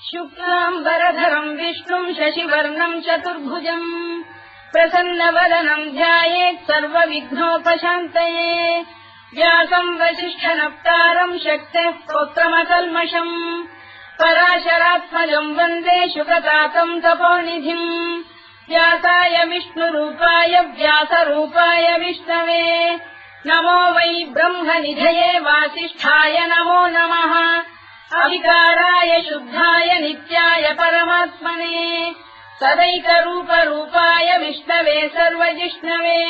शुक्लाम्बरधरम् विष्णुम् शशिवर्णम् चतुर्भुजम् प्रसन्नवदनम् ध्यायेत् सर्वविघ्नोपशान्तये व्यासम् वसिष्ठनप्तारम् शक्तेः पौत्रमकल्मषम् पराशरात्मजम् वन्दे शुकतातम् तपोनिधिम् व्यासाय विष्णुरूपाय व्यासरूपाय विष्णवे नमो वै ब्रह्मनिधये वासिष्ठाय नमो नमः अविकाराय शुद्धाय नित्याय परमात्मने सदैकरूपरूपाय विष्णवे सर्वजिष्णवे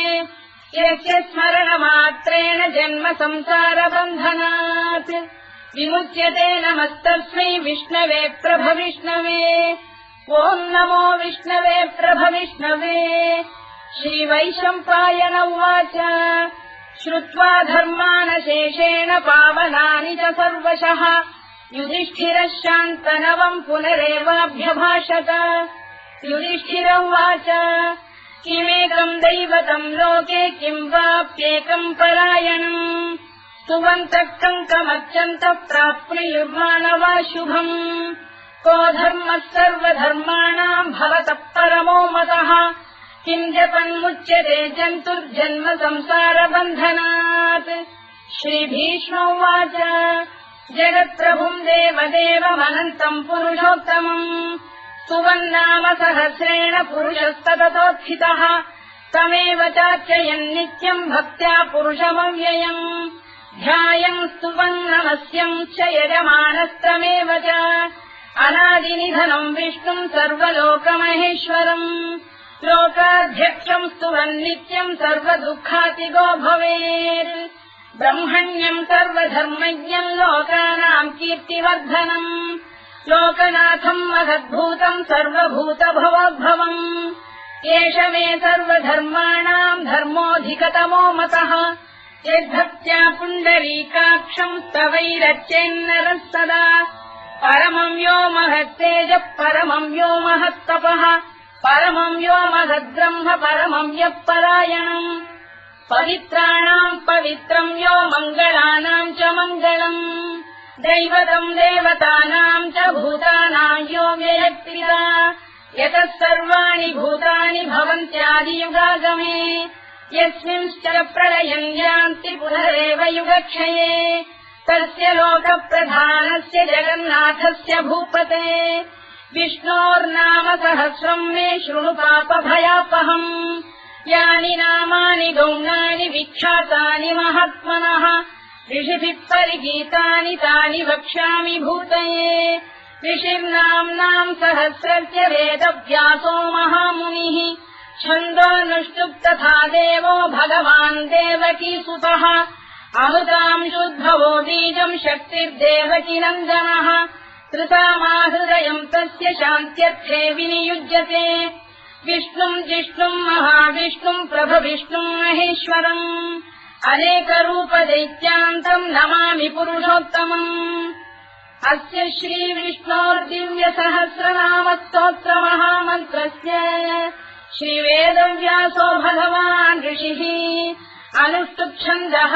यस्य स्मरणमात्रेण जन्म संसारबन्धनात् विमुच्यते नमस्तस्मै विष्णवे प्रभविष्णवे ॐ नमो विष्णवे प्रभविष्णवे श्रीवैशम्पायन उवाच श्रुत्वा धर्मानशेषेण पावनानि च सर्वशः युधिष्ठिरः शान्तनवम् पुनरेवाभ्यभाषत युधिष्ठिर उवाच किमेकम् दैवतम् लोके किम् वाप्येकम् परायणम् स्तुवन्तः कङ्कमर्चन्तः प्राप्नुयुर्मानवा शुभम् को धर्मः सर्वधर्माणाम् भवतः परमो मतः किम् जपन्मुच्यते जन्तुर्जन्म संसारबन्धनात् श्रीभीष्म उवाच जगत्प्रभुम् देवदेवमनन्तम् पुरुषोत्तमम् स्तुवन्नाम सहस्रेण पुरुषस्तततोत्थितः तमेव चार्चयन् नित्यम् भक्त्या पुरुषमव्ययम् ध्यायम् स्तुवन् नमस्यम् च यजमानस्तमेव च अनादिनिधनम् विष्णुम् सर्वलोकमहेश्वरम् लोकाध्यक्षम् स्तुवन् नित्यम् सर्वदुःखातिगो भवेत् ब्रह्मण्यम् सर्वधर्मज्ञम् लोकानाम् कीर्तिवर्धनम् लोकनाथम् महद्भूतम् सर्वभूतभवोद्भवम् एष मे सर्वधर्माणाम् धर्मोऽधिकतमो मतः यद्भक्त्या पुण्डरीकाक्षम् स्तवैरच्चेन्नरः सदा परमम् यो महत्तेजः परमम् यो महत्तपः परमम् यो महद्ब्रह्म परमम् यः परायणम् पवित्राणाम् पवित्रम् यो मङ्गलानाम् च मङ्गलम् दैवतम् देवतानाम् च भूतानाम् यो व्ययक्तिदा यतः सर्वाणि भूतानि भवन्त्यादियुगागमे यस्मिंश्च प्रलयम् यान्ति पुनरेव युगक्षये तस्य लोकप्रधानस्य जगन्नाथस्य भूपते विष्णोर्नाम सहस्रम् मे शृणु पापभयापहम् यानि नामानि गौणानि विख्यातानि महात्मनः ऋषिभिः परिगीतानि तानि वक्ष्यामि भूतये ऋषिर्नाम्नाम् सहस्रस्य वेदव्यासो महामुनिः छन्दोऽनुष्टुप् तथा देवो भगवान् देवकीसुतः अमृताम् शुद्भवो बीजम् शक्तिर्देवकीनन्दनः कृतामाहृदयम् तस्य शान्त्यर्थे विनियुज्यते विष्णुम् जिष्णुम् महाविष्णुम् प्रभविष्णुम् महेश्वरम् अनेकरूपदैत्यान्तम् नमामि पुरुषोत्तमम् अस्य श्रीविष्णोर्दिव्यसहस्रनामस्तोत्रमहामन्त्रस्य श्रीवेदव्यासो भगवान् ऋषिः अनुष्टुप्छन्दः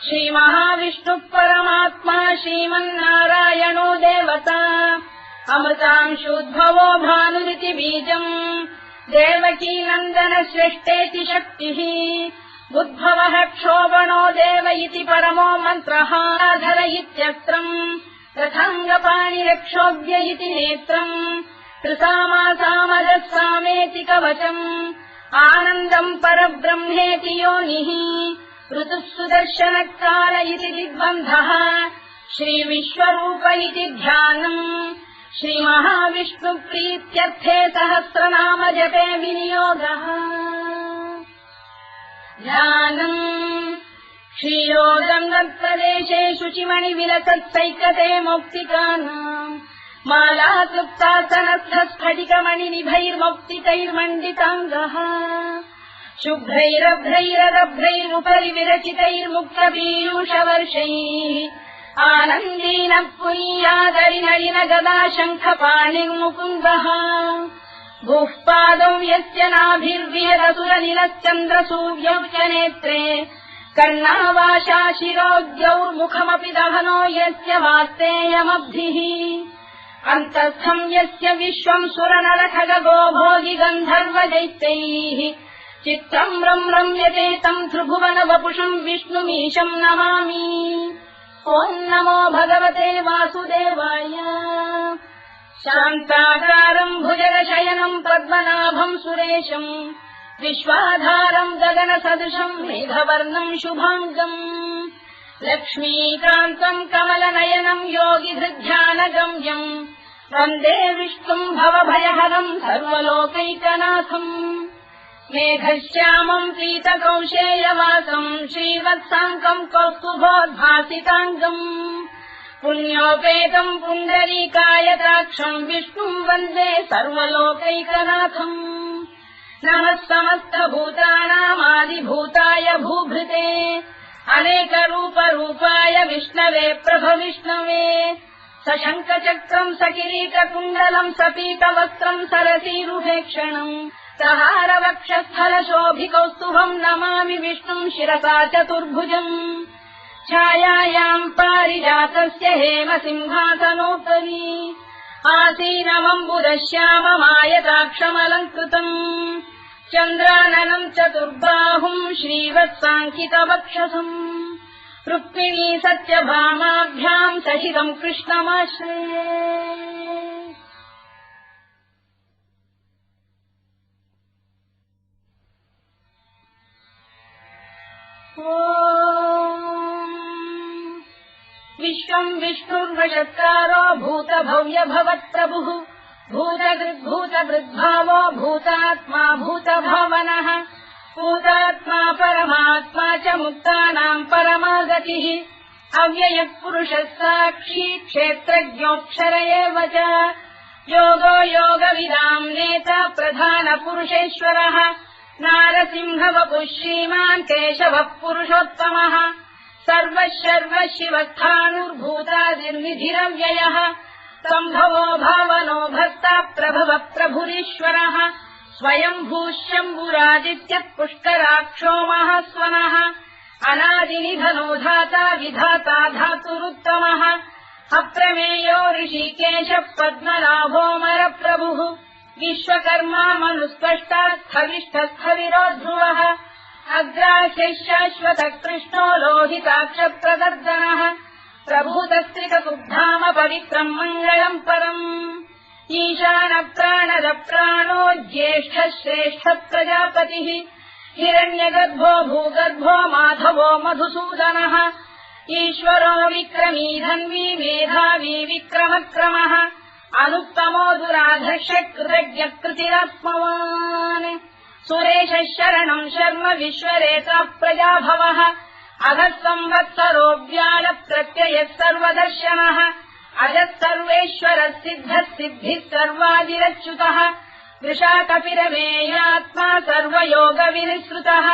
श्रीमहाविष्णुः परमात्मा श्रीमन्नारायणो देवता अमृतांशोद्भवो भानुरिति बीजम् देवकीनन्दनश्रेष्ठेति शक्तिः उद्भवः क्षोभणो देव इति परमो मन्त्रः धर इत्यस्त्रम् रथाङ्गपाणिरक्षोभ्य इति नेत्रम् त्रिसामासामजः सामेति कवचम् आनन्दम् परब्रह्मेति योनिः ऋतुः सुदर्शनकाल इति दिग्बन्धः श्रीविश्वरूप इति ध्यानम् श्रीमहाविष्णुप्रीत्यर्थे सहस्रनाम जपे विनियोगः ध्यानम् क्षीरोदङ्गप्रदेशे शुचिमणिविलसत्सैकते मौक्तिकानाम् मालाक्लुप्तासनस्थस्फटिकमणिनिभैर्मौक्तिकैर्मण्डिताङ्गः शुभ्रैरभ्रैरदभ्रैरुपरि विरचितैर्मुक्तपीयूषवर्षैः आनन्दीनः पुरीयादरिनलिन गदा शङ्खपाणिर्मुकुन्दः भूः पादौ यस्य नाभिर्विहदसुरनिलश्चन्द्रसूर्यौ च नेत्रे कर्णावाशा शिरोद्यौर्मुखमपि दहनो यस्य वास्तेयमब्धिः अन्तस्थम् यस्य विश्वम् सुरनरखगो भोगि गन्धर्वदैत्यैः चित्रम् रम्यते तम् त्रिभुवन वपुषम् विष्णुमीशम् नमामि। ॐ नमो भगवते वासुदेवाय। शान्ताकारम् भुजगशयनम् पद्मनाभम् सुरेशम् विश्वाधारम् गगनसदृशम् मेघवर्णम् शुभाङ्गम् लक्ष्मीकान्तम् कमलनयनम् योगिहृध्यानगम्यम् वन्दे विष्णुम् भवभयहरम् सर्वलोकैकनाथम् मेघश्यामम् पीतकौशेयवासम् श्रीवत्साङ्कम् कौस्तुभोद्भासिताङ्गम् पुण्योपेतम् पुण्डरीकायताक्षम् विष्णुम् वन्दे सर्वलोकैकनाथम् नमः समस्तभूतानामादिभूताय भूभृते अनेकरूपरूपाय विष्णवे प्रभविष्णवे सशङ्खचक्रम् सकिरीटकुण्डलम् सपीतवस्त्रम् सरसीरुहेक्षणम् सहारवक्षस्थलशोभिकौस्तुभम् नमामि विष्णुम् शिरसा चतुर्भुजम् छायायाम् पारिजातस्य हेमसिंहासनोपरि आसीनमम्बुदश्याममायताक्षमलङ्कृतम् चन्द्राननम् चतुर्बाहुम् श्रीवत्साङ्कितवक्षसम् रुक्मिणी सत्यभामाभ्याम् सहितम् कृष्णमाश्रये। विश्वम् विष्णुर्वषत्कारो भूतभव्य भवत्प्रभुः भूतभृद्भावो भूतात्मा भूतभावनः भूतात्मा परमात्मा च मुक्तानाम् परमागतिः अव्ययः पुरुषः साक्षी क्षेत्रज्ञोऽक्षर एव च योगो योगविदाम् नेता प्रधानपुरुषेश्वरः नारसिंहवपुः श्रीमान् केशवः पुरुषोत्तमः सर्वः शिवस्थाणुर्भूतादिर्निधिरव्ययः सम्भवो भावनो भर्ता प्रभवः प्रभुरीश्वरः स्वयम्भूः शम्भुरादित्यः पुष्कराक्षो महास्वनः अनादिनिधनो धाता विधाता धातुरुत्तमः अप्रमेयो ऋषिकेशः पद्मनाभोऽमरप्रभुः विश्वकर्मा मनुस्पष्टा स्थविष्ठस्थविरो ध्रुवः अग्राह्यः शाश्वतः कृष्णो लोहिताक्षप्रदर्दनः प्रभूतस्त्रिककुब्धाम पवित्रम् मङ्गलम् परम् ईशानप्राणदप्राणो ज्येष्ठः श्रेष्ठः प्रजापतिः हिरण्यगर्भो भूगर्भो माधवो मधुसूदनः ईश्वरो विक्रमी धन्वी मेधावी विक्रमक्रमः अनुत्तमो दुराधर्षः कृतज्ञः कृतिरात्मवान् सुरेशः शरणम् शर्म विश्वरेता प्रजाभवः अधः संवत्सरो व्यालप्रत्ययः सर्वदर्शनः अजः सर्वेश्वरः सिद्धः सिद्धिः सर्वादिरच्युतः वृषाकपिरमेयात्मा सर्वयोगविनिसृतः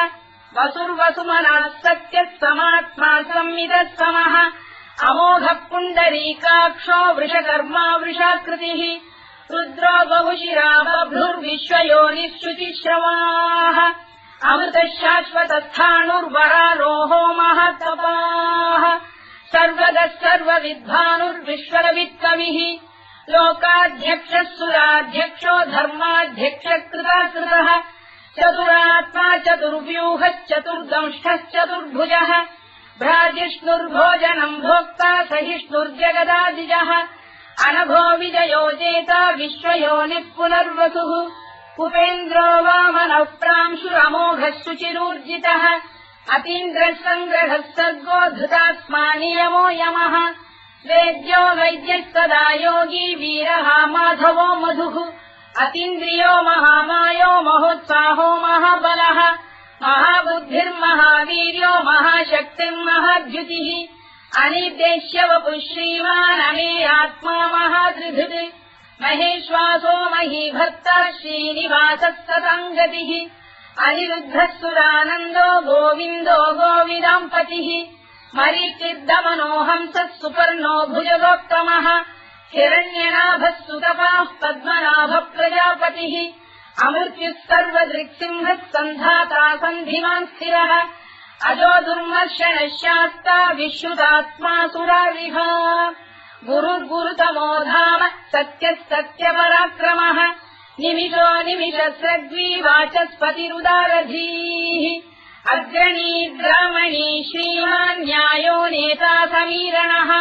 वसुर्वसुमनः सत्यः समात्मा संविदः समः अमोघः पुण्डरीकाक्षो वृषकर्मा वृषाकृतिः रुद्रो बहुशिरा बभ्रुर्विश्वयोनिः शुचिश्रवाः अमृतः शाश्वतस्थाणुर्वरारोहो महातपाः सर्वगः सर्वविद्वानुर्विश्वरवित्कविः लोकाध्यक्षः सुराध्यक्षो धर्माध्यक्षः कृताकृतः चतुरात्मा चतुर्व्यूहश्चतुर्दंष्टश्चतुर्भुजः भ्राजिष्णुर्भोजनम् भोक्ता सहिष्णुर्जगदादिजः अनघो विजयो जेता विश्वयोनिः पुनर्वसुः उपेन्द्रो वामनः प्रांशुरमोघः शुचिरूर्जितः अतीन्द्रः सङ्ग्रहः सर्गो धृतात्मा नियमो यमः वेद्यो वैद्यः सदा योगी वीरः माधवो मधुः अतीन्द्रियो महामायो महोत्साहो महाबलः महाबुद्धिर्महावीर्यो महाशक्तिर्महाद्युतिः अनिर्देश्य वपुः श्रीमान् अमेयात्मा महाधृधृत् महेश्वासो महीभक्तः श्रीनिवासः सताङ्गतिः अनिरुद्धः सुरानन्दो गोविन्दो गोविदाम्पतिः मरीचिर्दमनो हंसः सुपर्णो भुजगोत्तमः हिरण्यनाभः सुतपाः पद्मनाभः प्रजापतिः अमृत्युः सर्वदृक्सिंहः सन्धाता सन्धिमान् स्थिरः अजो दुर्मर्षणः शास्ता विश्रुतात्मा सुरारिः गुरुर्गुरुतमो धाम सत्यः सत्यपराक्रमः निमिषो निमिषस्रग्वी वाचस्पतिरुदारधीः अग्रणी ग्रामणी श्रीमान् न्यायो नेता समीरणः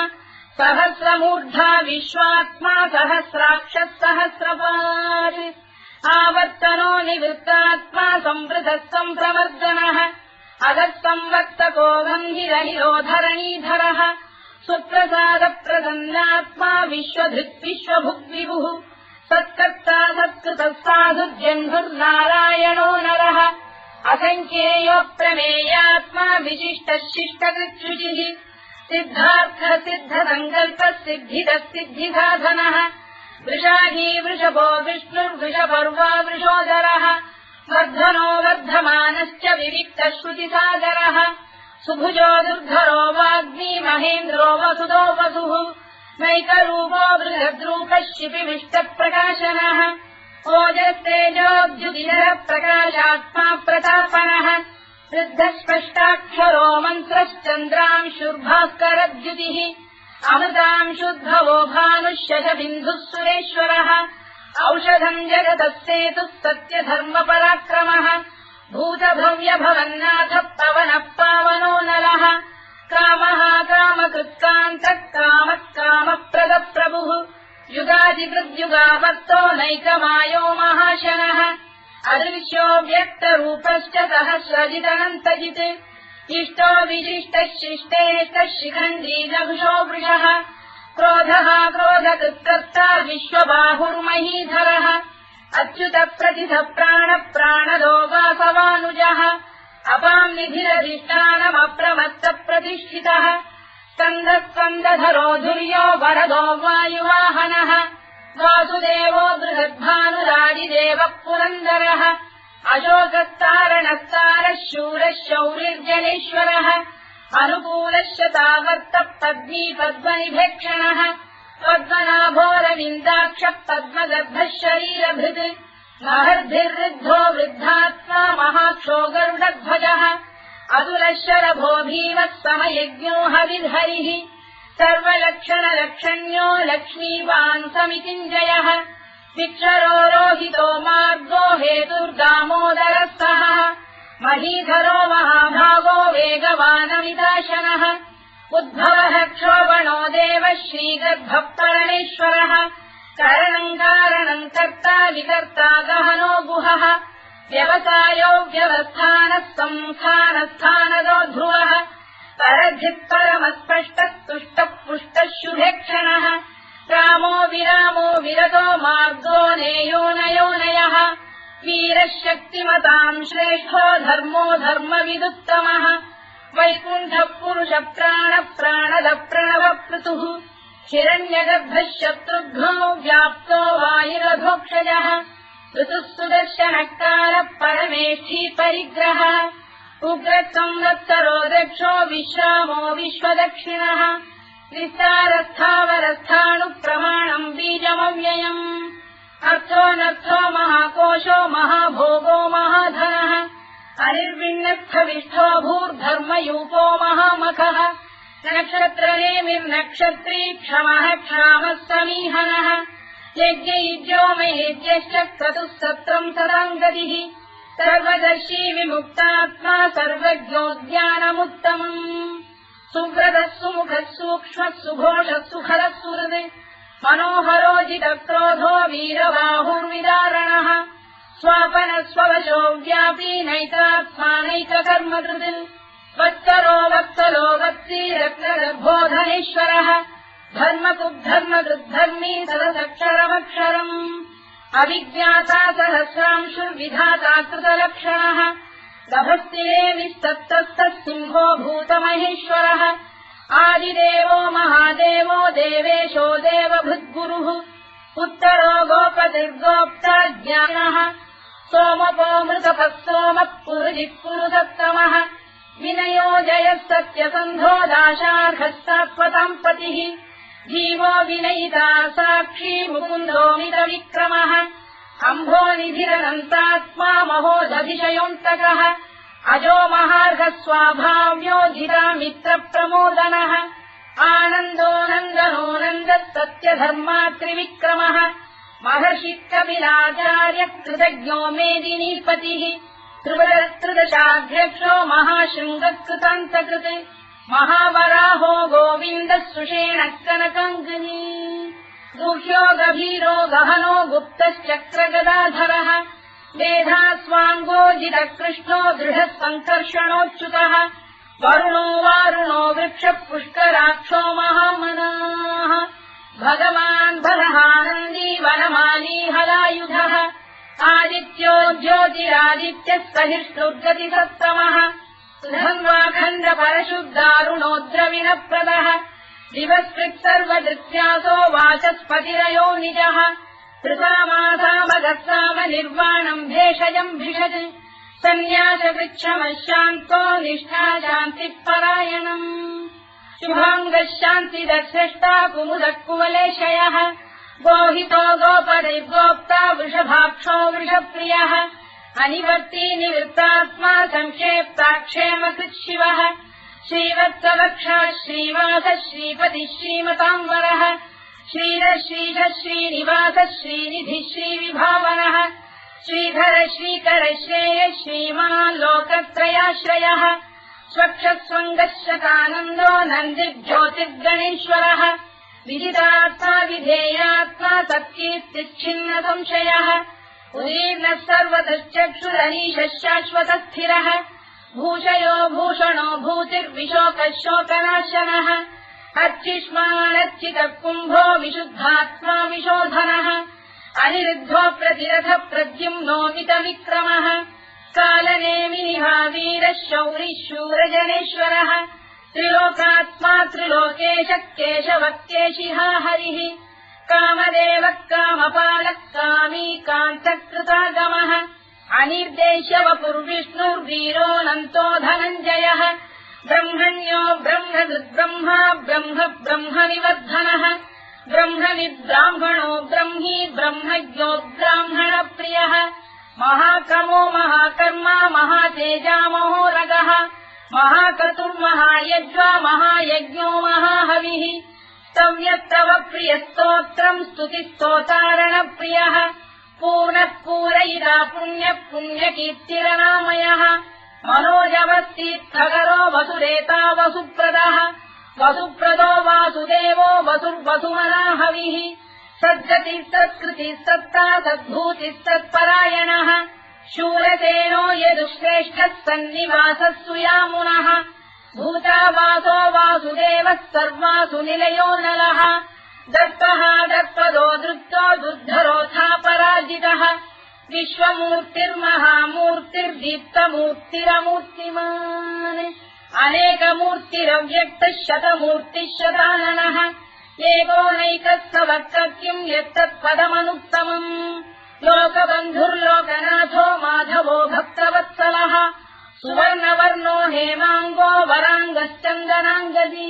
सहस्रमूर्धा विश्वात्मा सहस्राक्षः सहस्रपात् आवर्तनो निवृत्तात्मा संवृतः सम्प्रवर्धनः अधः संवर्तको गन्धिरहिरो धरणीधरः सुप्रसादप्रसन्नात्मा विश्वधृत् विश्वभुग्विभुः सत्कर्ता सत्कृतः साधुर्जह्नुर्नारायणो नरः असङ्ख्येयो प्रमेयात्मा विशिष्टः शिष्टकृच्छुचिः सिद्धार्थः सिद्धसङ्कल्पः सिद्धिदः सिद्धिसाधनः वृषाही वृषभो विष्णुर्वृषपर्वा वृषोदरः वर्धनो वर्धमानश्च विविक्तः श्रुतिसागरः सुभुजो दुर्धरो वाग्मी महेन्द्रो वसुदो वसुः नैकरूपो बृहद्रूपः शिपिविष्टप्रकाशनः ओजस्तेजोऽद्युतिधरः प्रकाशात्मा प्रतापनः वृद्धः स्पष्टाक्षरो मन्त्रश्चन्द्रांशुर्भास्करद्युतिः अमृतांशुद्भवो भानुः शशबिन्दुः सुरेश्वरः औषधम् जगतः सेतुः सत्यधर्मपराक्रमः भूतभव्यभवन्नाथः पवनः पावनो नलः कामः कामकृत्कान्तः कामः कामप्रदप्रभुः युगादिकृद्युगापत्तो नैकमायो महाशनः अदृश्यो व्यक्तरूपश्च सहस्रजिदनन्तजित् इष्टो विशिष्टः शिष्टेष्टः शिखण्डी नभुषो वृषः क्रोधः क्रोधकृत्कर्ता विश्वबाहुर्महीधरः अच्युतः प्रतिथः प्राणः प्राणदो वासवानुजः अपाम् निधिरधिष्ठानमप्रमत्तप्रतिष्ठितः स्कन्दः स्कन्दधरो धुर्यो वरदो वायुवाहनः वासुदेवो बृहद्भानुरादिदेवः पुरन्दरः अशोकस्तारणस्तारः शूरः शौरिर्जनेश्वरः अनुकूलः शतावर्तः पद्मी पद्मनिभेक्षणः पद्मनाभोरविन्दाक्षः पद्मगर्भः शरीरभृत् महर्भिर्वृद्धो वृद्धात्मा महाक्षो गरुडध्वजः अतुलः शरभो भीमः समयज्ञो हविर्हरिः सर्वलक्षणलक्षण्यो लक्ष्मीवान् समितिञ्जयः विक्षरो रोहितो मार्गो हेतुर्दामोदरः सहः महीधरो महाभागो वेगवानमिदाशनः उद्भवः क्षोभणो देवः श्रीगर्भः परमेश्वरः करणम् कारणम् कर्ता विकर्ता गहनो गुहः व्यवसायो व्यवस्थानः संस्थानस्थानदो ध्रुवः परधिः परमस्पष्टः तुष्टः पुष्टः शुभेक्षणः रामो विरामो विरतो मार्गो नेयोनयोनयः वीरः शक्तिमताम् श्रेष्ठो धर्मो धर्मविदुत्तमः वैकुण्ठः पुरुषः प्राणः प्राणदः प्रणवपृतुः हिरण्यगर्भः शत्रुघ्नो व्याप्तो वायुरधोक्षजः ऋतुः सुदर्शनः कालः परमेष्ठी परिग्रहः उग्रः संवत्सरो दक्षो विश्रामो विश्वदक्षिणः विस्तारस्थावरस्थाणुः प्रमाणम् बीजमव्ययम् अर्थोऽनर्थो महाकोशो महाभोगो महाधनः अनिर्विण्णस्थविष्ठो भूर्धर्मयूपो महामखः नक्षत्रनेमिर्नक्षत्री क्षमः क्षामः समीहनः यज्ञयुज्यो महेज्यश्च क्रतुः सत्रम् सदाङ्गतिः सर्वदर्शी विमुक्तात्मा सर्वज्ञोद्यानमुत्तमम् सुव्रतः सुमुखः सूक्ष्मः सुघोषः सुखरः सुहृत् मनोहरोजितक्रोधो वीरबाहुर्विदारणः स्वापनः स्ववशो व्यापी नैतात्मानैककर्मकृत् वत्सरो वत्सलो वत्सी रत्नगर्भोधनेश्वरः धर्मकुद्धर्मकृद्धर्मी सदसक्षरमक्षरम् अविज्ञाता सहस्रांशुर्विधाता कृतलक्षणः गभस्तिरे विस्तप्तस्तः सिंहो भूतमहेश्वरः आदिदेवो महादेवो देवेशो देवभृद्गुरुः उत्तरो गोपतिर्गोप्ता ज्ञानः सोमपो मृतपः सोमः पुरुजिः पुरुषोत्तमः विनयो जयः सत्यसन्धो दाशार्हः सात्वताम् पतिः जीवो विनयिता साक्षी मुकुन्दोमितविक्रमः अम्भोनिधिरनन्तात्मा महोदधिशयोऽन्तकः अजो महार्घ स्वाभाव्यो जिता मित्र प्रमोदनः आनन्दो नन्दनो नन्दः सत्यधर्मा त्रिविक्रमः महर्षि कपिलाचार्य कृतज्ञो मेदिनीपतिः त्रिदशाध्यक्षो महाशृङ्गकृतान्तकृत् महावराहो गोविन्दः सुषेण कनकाङ्गनी गुह्यो गभीरो गहनो गुप्तश्चक्रगदाधरः मेधास्वाङ्गोजितः कृष्णो दृढः सङ्कर्षणोच्युतः वरुणो वारुणो वृक्षः पुष्कराक्षो महामनाः भगवान् बलहानन्दी वनमाली हलायुधः आदित्यो ज्योतिरादित्यः सहिष्णुर्गतिसत्तमः सुधन्वाखण्ड परशुद्धारुणोद्रविणप्रदः दिवस्कृत् सर्वदृत्यासो वाचस्पतिरयो निजः कृतामासामगस्साम निर्वाणम् भेषजम् भिषज सन्न्यासवृक्षमशान्तो निष्ठा शान्तिः परायणम् शुभाङ्गः शान्तिदर्शष्टा कुमुदः कुवलेशयः गोहितो गोपदैर्गोप्ता वृषभाक्षो वृषप्रियः अनिवर्ती निवृत्तात्मा संक्षेप्ताक्षेमकृत् शिवः श्रीवत्सवक्षः श्रीवासः श्रीपतिः श्रीमताम्बरः श्रीधः श्रीधः श्रीनिवासः श्रीनिधिः श्रीविभावनः श्रीधर श्रीकर श्रेयः श्रीमान् लोकत्रयाश्रयः स्वक्षस्वङ्गः शतानन्दो नन्दिर्ज्योतिर्गणेश्वरः विदितात्मा विधेयात्मा तत्कीर्तिच्छिन्न संशयः उदीर्णः सर्वतश्चक्षुरनीशः शाश्वतस्थिरः भूषयो भूषणो भूतिर्विशोकः शोकनाशनः अर्चिष्मानर्चितः कुम्भो विशुद्धात्मा विशोधनः अनिरुद्धो प्रतिरथ प्रद्युम्नोमितविक्रमः कालनेमिनिः वीरः शौरिः शूरजनेश्वरः त्रिलोकात्मा त्रिलोकेशः केशवः केशिहा हरिः कामदेवः कामपालः कामी कान्तकृतागमः अनिर्देश्य वपुर्विष्णुर्वीरोऽनन्तो धनञ्जयः ब्रह्मण्यो ब्रह्मकृद्ब्रह्मा ब्रह्म ब्रह्मनिवर्धनः ब्रह्मविद्ब्राह्मणो ब्रह्मी ब्रह्मज्ञो ब्राह्मणप्रियः महाक्रमो महाकर्मा महातेजा महोरगः महाक्रतुर्महायज्वा महायज्ञो महाहविः स्तव्यस्तव प्रियस्तोत्रम् स्तुतिस्तोतारणप्रियः पूर्णः पूरयिता पुण्यः पुण्यकीर्तिरनामयः मनोजवस्तीर्थकरो वसुरेता वसुप्रदः वसुप्रदो वासुदेवो वसुर्वसुमनाहविः सद्गतिः सत्कृतिः सत्ता सद्भूतिः सत्परायणः शूरसेनो यदुश्रेष्ठः सन्निवासः सुयामुनः भूतावासो वासुदेवः सर्वासु निलयो नलः दत्तः दत्पदो दृप्तो दुर्धरोऽथापराजितः विश्वमूर्तिर्महामूर्तिर्दीप्तमूर्तिरमूर्तिमान् अनेकमूर्तिरव्यक्तः शतमूर्तिः शताननः एकोनैकः सवक्तकिम् यत्तत्पदमनुत्तमम् लोकबन्धुर्लोकनाथो माधवो भक्तवत्सलः सुवर्णवर्णो हेमाङ्गो वराङ्गश्चन्दनाङ्गदी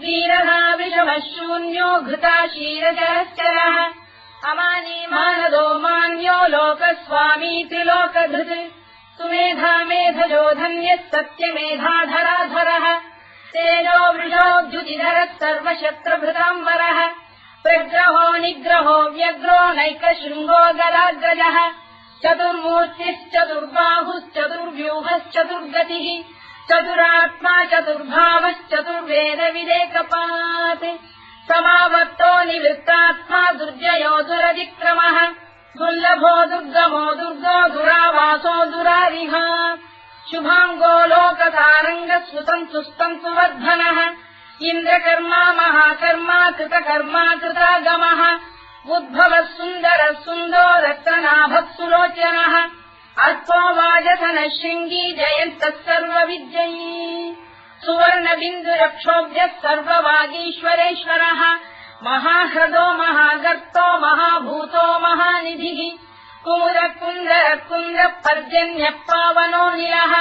वीरः विषमः शून्यो घृता क्षीरजरश्चरः अमानी मानदो मान्यो लोकस्वामी त्रिलोकधृत् सुमेधा मेधजो धन्यः सत्यमेधाधराधरः तेजो वृषोद्युतिधरः सर्वशस्त्रभृताम्बरः प्रग्रहो निग्रहो व्यग्रो नैकशृङ्गो गदाग्रजः चतुर्मूर्तिश्चतुर्बाहुश्चतुर्व्यूहश्चतुर्गतिः चतुरात्मा चतुर्भावश्चतुर्वेदविदेकपात् समावर्तो निवृत्तात्मा दुर्जयो दुरतिक्रमः दुर्लभो दुर्गमो दुर्गो दुरावासो दुरारिः शुभाङ्गो लोकतारङ्गः सुतन्तु वर्धनः इन्द्रकर्मा महाकर्मा कृतकर्मा कृतागमः उद्भवः सुन्दरः सुन्दो रत्ननाभः सुलोचनः अल्पो वाजसनः शृङ्गी जयन्तः सर्वविद्ययी सुवर्णबिन्दुरक्षोभ्यः सर्ववागीश्वरेश्वरः महाह्रदो महागर्तो महाभूतो महानिधिः कुमुदकुन्दरकुन्दः पर्जन्यः पावनो निलः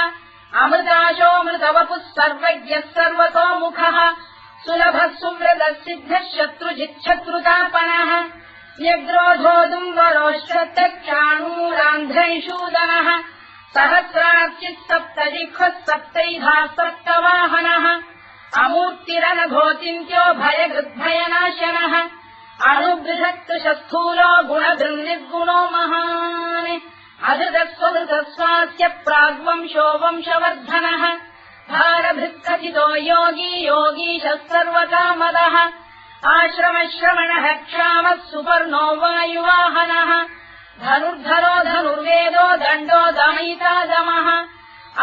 अमृताशोऽमृतवपुः सर्वज्ञः सर्वतोमुखः सुलभः सुव्रतः सिद्धः शत्रुजिच्छत्रुतापनः व्यग्रोधोदुम्बरोश्वत्थक्षाणूरान्ध्रैषूदनः सहस्रार्चिः सप्तजिह्वः सप्तैधाः सप्तवाहनः अमूर्तिरनघोचिन्त्यो भयगृद्भयनाशनः अणुबृहत्कृशस्थूलो गुणधृन्निर्गुणो महान् अधृतस्वधृतस्वास्य प्राग्वंशो वंशवर्धनः भारभृत्कथितो योगी योगीशः सर्वकामदः आश्रमश्रवणः क्षामः सुपर्णो वायुवाहनः धनुर्धरो धनुर्वेदो दण्डो दमयिता दमः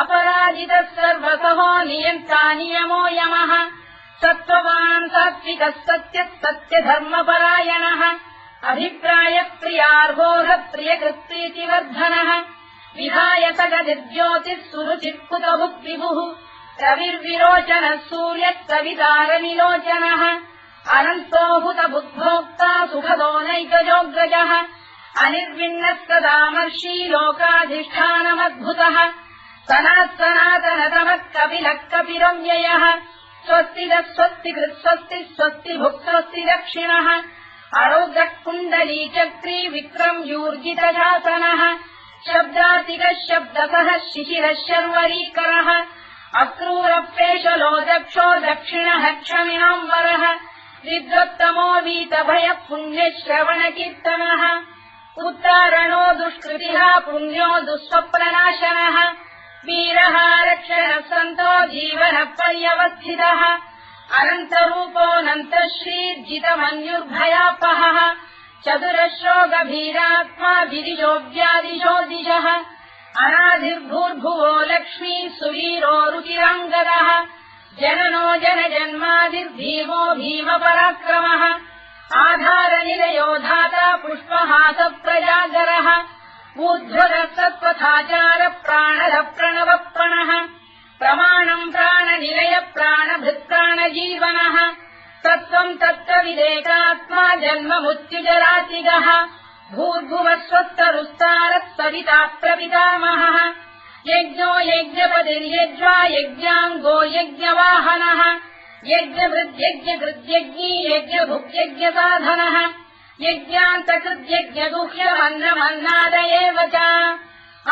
अपराजितः सर्वसहो नियन्ता नियमो यमः सत्त्ववान् सात्विकः सत्यः सत्यधर्मपरायणः अभिप्रायप्रियार्होः प्रियकृत्प्रीतिवर्धनः विहायतगतिर्ज्योतिः सुरुचित्कुतभुक्विभुः रविर्विरोचनः सूर्यः कवितारविलोचनः अनन्तो हुतबुद्भोक्ता सुखदो नैकजोऽग्रजः अनिर्विण्णः सदामर्षी लोकाधिष्ठानमद्भुतः सनातनतमः कपिलः कपिरव्ययः स्वस्तिदः स्वस्तिकृत् स्वस्ति स्वस्तिभुक् स्वस्ति दक्षिणः अरौद्रः कुण्डली चक्री विक्रम्यूर्जितशासनः शब्दातिकः शब्दसः शिशिरः शर्वरीकरः अक्रूरप्रेषलो दक्षो दक्षिणः क्षमिणाम्बरः विद्वत्तमो वीतभयः पुण्यश्रवणकीर्तनः उत्तारणो दुष्कृतिः पुण्यो दुःस्वप्ननाशनः वीरः रक्षणः सन्तो जीवनः पर्यवस्थितः अनन्तरूपोऽनन्तश्रीर्जितमन्युर्भयापहः चतुरश्रो गभीरात्मा विदिशो व्यादिशो दिशः अनाधिर्भूर्भुवो लक्ष्मी सुवीरो रुचिराङ्गदः जननो जनजन्मादिर्भीमो भीमपराक्रमः आधारनिलयो धाता पुष्पहासप्रजागरः ऊर्ध्वरः सत्त्वथाचार प्राणः प्रणवप्रणः प्रमाणम् प्राणनिलय प्राणभृत्प्राणजीवनः तत्त्वम् तत्त्वविदेकात्मा जन्ममृत्युजरातिगः भूर्भुवः स्वस्तरुस्तारः सविता प्रपितामहः यज्ञो यज्ञपतिर्यज्वा यज्ञाङ्गो यज्ञवाहनः यज्ञभृद्यज्ञकृद्यज्ञी यज्ञभुक्यज्ञसाधनः यज्ञान्तकृद्यज्ञगुह्यमन्नमन्नाद एव च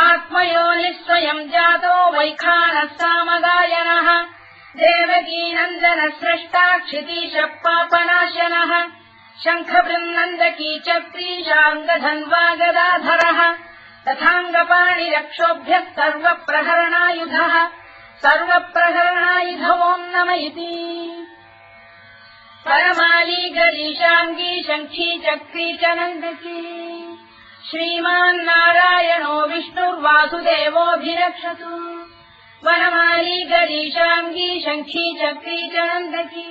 आत्मयोनिः स्वयम् जातो वैखानः सामगायनः देवकीनन्दनः स्रष्टा क्षितीशः पापनाशनः शङ्खबृन्नन्दकी चक्रीशाङ्गधन्वा गदाधरः तथाङ्गपाणिरक्षोभ्यः सर्वप्रहरणायुधः सर्वप्रहरणायुधवोम् नम इति परमाली गरीशाङ्गी शङ्खी चक्री च नन्दकी श्रीमान्नारायणो विष्णुर्वासुदेवोऽभिरक्षतु वनमाली गरीशाङ्गी शङ्खी चक्री च नन्दकी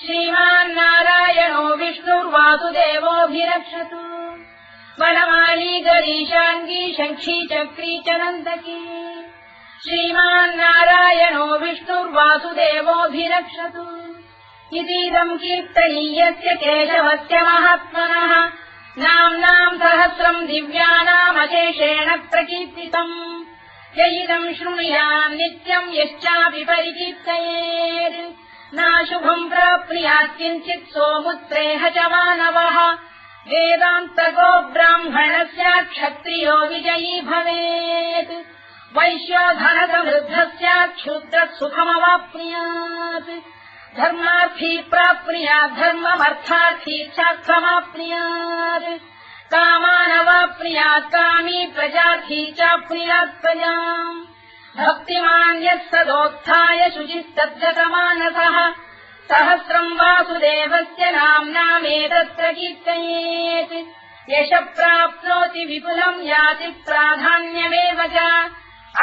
श्रीमान्नारायणो विष्णुर्वासुदेवोऽभिरक्षतु वनमाली गरीशाङ्गी शङ्खी चक्री च नन्दकी श्रीमान्नारायणो विष्णुर्वासुदेवोऽभिरक्षतु इतीदम् कीर्तनीयस्य केशवस्य महात्मनः नाम्नाम् सहस्रम् दिव्यानामशेषेण प्रकीर्तितम् य इदम् शृणुयाम् नित्यम् यश्चापि परिकीर्तयेत् नाशुभम् प्राप्नुयात् किञ्चित् सोमुत्रेह च मानवः वेदान्तको ब्राह्मणस्य क्षत्रियो विजयी भवेत् वैश्यो धनसमृद्धस्य क्षुद्रः सुखमवाप्नुयात् धर्मार्थी प्राप्नुयात् धर्ममर्थार्थी चार्थमाप्नुयात् कामानवाप्नुयात् कामी प्रजार्थी चाप्नुयात् प्रजाम् भक्तिमान् यः सदोत्थाय शुचिस्तद्गतमानसः सहस्रम् वासुदेवस्य नाम्नामेतत्र कीर्तयेत् यशः प्राप्नोति विपुलम् याति प्राधान्यमेव च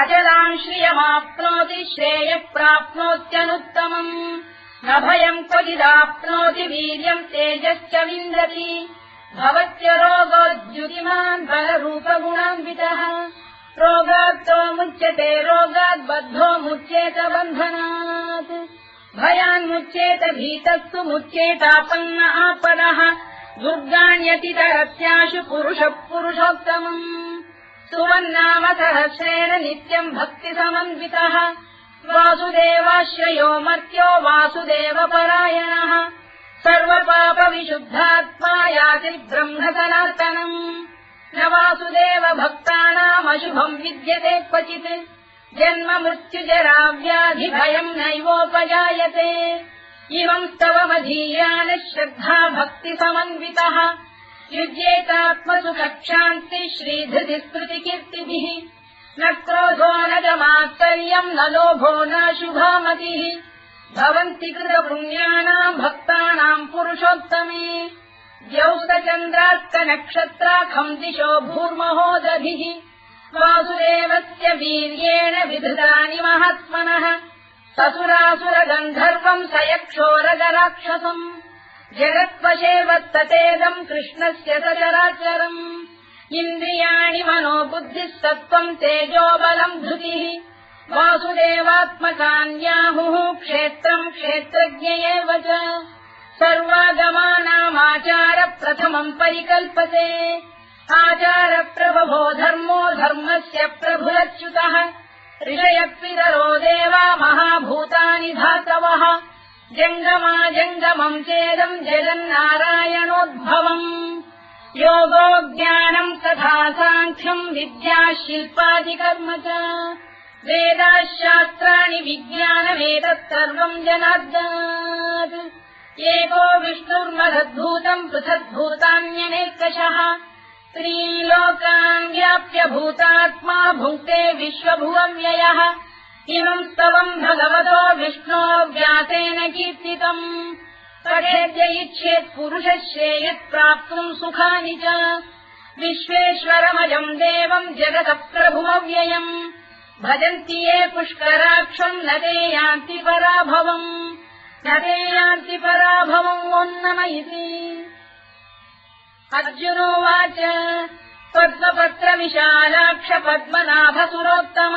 अचलाम् श्रियमाप्नोति श्रेयः प्राप्नोत्यनुत्तमम् न भयम् क्वचिदाप्नोति वीर्यम् तेजश्च विन्दति भवत्य रोगोद्युतिमान् बलरूपगुणान्वितः रोगात्तो मुच्यते रोगात् बद्धो मुच्येत बन्धनात् भयान्मुच्येत भीतस्तु मुच्येतापन्न आपदः दुर्गाण्यतितरस्याशु पुरुषः पुरुषोत्तमम् सुवन्नाम सहस्रेण नित्यम् भक्तिसमन्वितः वासुदेवाश्रयो मर्त्यो वासुदेवपरायणः सर्वपापविशुद्धात्मा याति ब्रह्म सनातनम् न वासुदेव भक्तानामशुभम् विद्यते क्वचित् जन्म मृत्युजरा व्याधि भयम् नैवोपजायते इमम् स्तवमधीयानः श्रद्धा भक्ति समन्वितः युज्येतात्मसुखक्षान्ति श्रीधृति स्मृतिकीर्तिभिः न क्रोधो न च मात्सर्यम् न लोभो न शुभामतिः भवन्ति कृतपुण्यानाम् भक्तानाम् पुरुषोत्तमे द्यौस्तचन्द्रार्कनक्षत्राखम् दिशो भूर्महोदधिः वासुदेवस्य वीर्येण विधृतानि महात्मनः ससुरासुरगन्धर्वम् स यक्षोरगराक्षसम् जगत्वशे वत्ततेदम् कृष्णस्य सचराचरम् इन्द्रियाणि मनो बुद्धिः सत्त्वम् तेजोबलम् धृतिः वासुदेवात्मकान्याहुः क्षेत्रम् क्षेत्रज्ञ एव च सर्वागमानामाचार प्रथमम् परिकल्पते आचारप्रभवो धर्मो धर्मस्य प्रभुरच्युतः ऋषयपितरो देवा महाभूतानि धातवः जङ्गमाजङ्गमम् चेदम् जगन्नारायणोद्भवम् योगो ज्ञानम् तथा साङ्ख्यम् विद्या शिल्पादिकर्म च वेदाः शास्त्राणि विज्ञानमेतत् सर्वम् जनार्दनात् एको विष्णुर्महद्भूतम् पृथग्भूतान्यनेकशः त्रीन् लोकान् व्याप्य भूतात्मा भुङ्क्ते विश्वभुवव्ययः इमम् स्तवम् भगवतो विष्णो व्यासेन कीर्तितम् पठेद्य इच्छेत् पुरुषः श्रेयत् प्राप्तुम् सुखानि च विश्वेश्वरमजम् देवम् जगतः प्रभुमव्ययम् भजन्ति ये पुष्कराक्षम् न ते यान्ति पराभवम् ओन्नमयिति अर्जुनोवाच पद्मपत्रविशालाक्ष पद्मनाभसुरोत्तम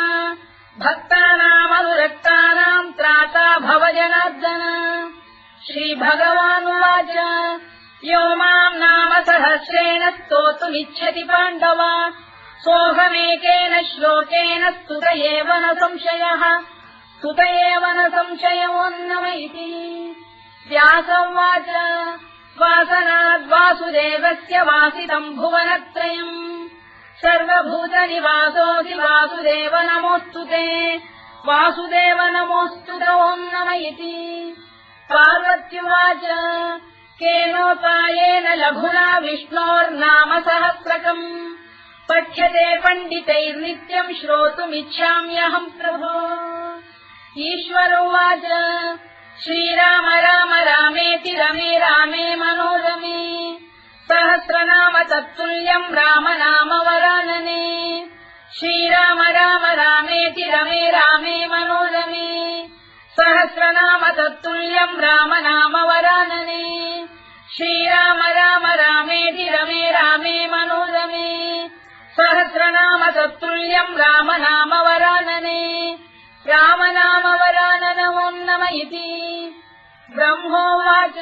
भक्तानामनुरक्तानाम् त्राता भव जनार्दन श्रीभगवानुवाच यो माम् नाम सहस्रेण स्तोतुमिच्छति पाण्डव सोऽहमेकेन श्लोकेन स्तुत एव न संशयोऽन्नम इति व्यासोवाच वासनाद्वासुदेवस्य वासितम् भुवनत्रयम् सर्वभूतनिवासोऽसि वासुदेव नमोऽस्तु ते वासुदेव नमोऽस्तु ओन्नम इति पार्वत्युवाच केनोपायेन लघुना विष्णोर्नाम सहस्रकम् पठ्यते पण्डितैर्नित्यम् श्रोतुमिच्छाम्यहम् प्रभो ईश्वरोवाच श्रीराम राम रामेति रमे रामे मनोरमे सहस्रनाम तत्तुल्यम् राम नाम वरानने श्रीराम राम रामेति रमे रामे मनोरमे सहस्रनाम तत्तुल्यम् राम नाम वरानने श्रीराम राम रामेति रमे रामे मनोरमे सहस्रनाम तत्तुल्यम् राम नाम वरानने राम नाम वराननमोन्नम इति ब्रह्मोवाच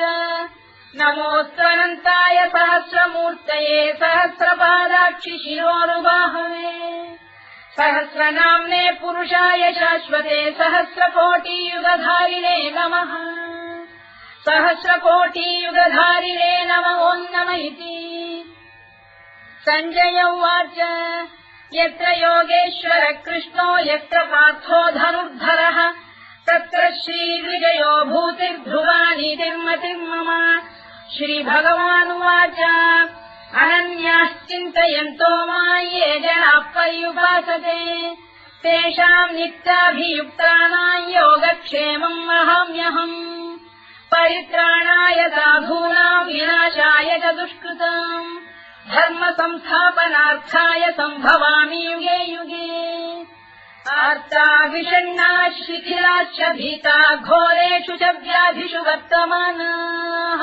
नमोऽस्त्वनन्ताय सहस्रमूर्तये सहस्रपादाक्षि शिरोरुबाहवे सहस्रनाम्ने पुरुषाय शाश्वते सहस्रकोटियुगधारिणे नमः सहस्रकोटियुगधारिणे नमोऽन्नम इति सञ्जय उवाच यत्र योगेश्वर कृष्णो यत्र पार्थो धनुर्धरः तत्र श्रीविजयो भूतिर्ध्रुवानीतिर्मतिर्मम श्रीभगवानुवाच अनन्याश्चिन्तयन्तो मां ये जनाः पर्युपासते तेषाम् नित्याभियुक्तानां योगक्षेमम् वहाम्यहम् परित्राणाय साधूनां विनाशाय च दुष्कृताम् धर्म संस्थापनार्थाय सम्भवामि युगे युगे आर्ता विषण्णाः शिथिलाश्च भीता घोरेषु च व्याधिषु वर्तमानाः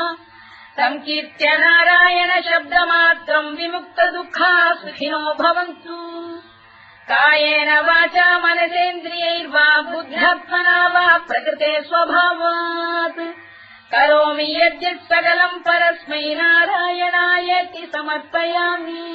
संकीर्त्य नारायण शब्दमात्रम् विमुक्तदुःखाः सुखिनो भवन्तु कायेन वाचा मनसेन्द्रियैर्वा बुद्ध्यात्मना वा प्रकृते स्वभावात् करोमि यद्यत् सकलम् परस्मै नारायणायेति समर्पयामि।